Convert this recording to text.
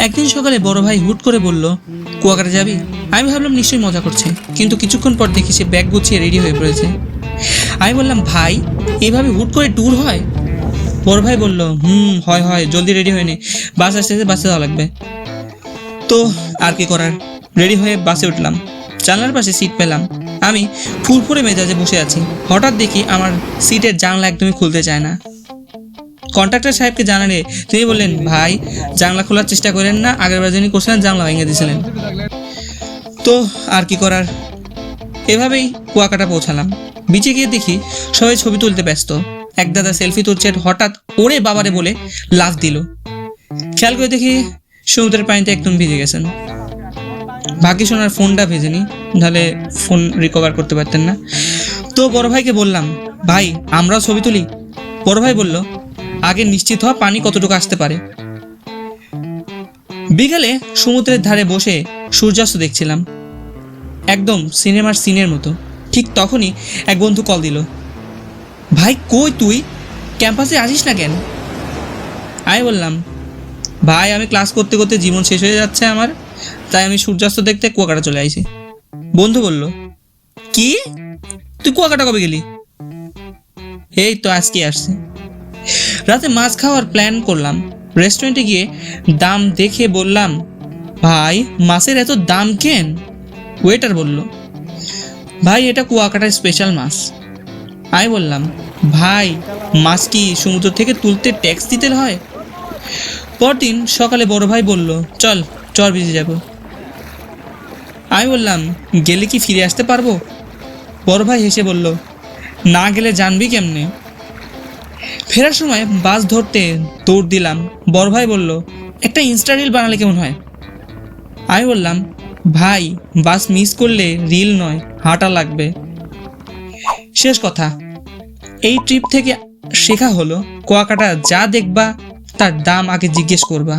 একদিন সকালে বড় ভাই হুট করে বলল, কুয়াকাটা যাবি? আমি ভাবলাম নিশ্চয়ই মজা করছে, কিন্তু কিছুক্ষণ পর দেখি সে ব্যাগ গুছিয়ে রেডি হয়ে পড়েছে। আমি বললাম, ভাই এভাবে হুট করে ট্যুর হয়? বড় ভাই বলল, হয় হয়, জলদি রেডি হয়ে নে, বাস আসতেছে, বাসে যাওয়া লাগবে। তো আর কি করার, রেডি হয়ে বাসে উঠলাম। জানলার পাশে সিট পেলাম। আমি ফুরফুরে মেজাজে বসে আছি। হঠাৎ দেখি আমার সিটের জানলা একদমই খুলতে চায় না। কন্ট্রাক্টর সাহেবকে জানালে তিনি বললেন, ভাই জানলা খোলার চেষ্টা করেন না, আগেরবার যিনি করছিলেন জানলা ভেঙে দিয়েছিলেন। তো আর কি করার, এভাবেই কুয়াকাটা পৌঁছালাম। বিচে গিয়ে দেখি সবাই ছবি তুলতে ব্যস্ত। এক দাদা সেলফি তুলছেন, হঠাৎ ওরে বাবারে বলে লাফ দিল। খেয়াল করে দেখি সমুদ্রের পানিতে একদম ভিজে গেছেন। ভাগ্যিস ওনার ফোনটা ভেজেনি, নাহলে ফোন রিকভার করতে পারতেন না। তো বড় ভাইকে বললাম, ভাই আমরাও ছবি তুলি? বড় ভাই বলল, আগে নিশ্চিত হওয়া পানি কতটুকু আসতে পারে। বিকালে সমুদ্রের ধারে বসে সূর্যাস্ত দেখছিলাম, একদম সিনেমার সিনের মতো। ঠিক তখনই এক বন্ধু কল দিল, ভাই কই তুই, ক্যাম্পাসে আসিস না কেন? আমি বললাম, ভাই আমি ক্লাস করতে করতে জীবন শেষ হয়ে যাচ্ছে আমার, তাই আমি সূর্যাস্ত দেখতে কুয়াকাটা চলে আইছি। বন্ধু বলল, কি তুই কুয়াকাটা কবে গেলি? এই তো আজকে আসছি। রাতে মাছ খাওয়ার প্ল্যান করলাম। রেস্টুরেন্টে গিয়ে দাম দেখে বললাম, ভাই মাছের এত দাম কেন? ওয়েটার বলল, ভাই এটা কুয়াকাটার স্পেশাল মাছ। আমি বললাম, ভাই মাছ কি সমুদ্র থেকে তুলতে ট্যাক্স দিতে হয়? পরদিন সকালে বড় ভাই বলল, চল চর বিচে যাব। আমি বললাম, গেলে কি ফিরে আসতে পারবো? বড় ভাই হেসে বলল, না গেলে জানবি কেমনে? ফেরার সময় বাস ধরতে দৌড় দিলাম। বড় ভাই বলল, একটা ইনস্টা রিল বানালে কেমন হয়? আমি বললাম, ভাই বাস মিস করলে রিল নয়, হাঁটা লাগবে। শেষ কথা, এই ট্রিপ থেকে শেখা হলো, কুয়াকাটা যা দেখবা তার দাম আগে জিজ্ঞেস করবা।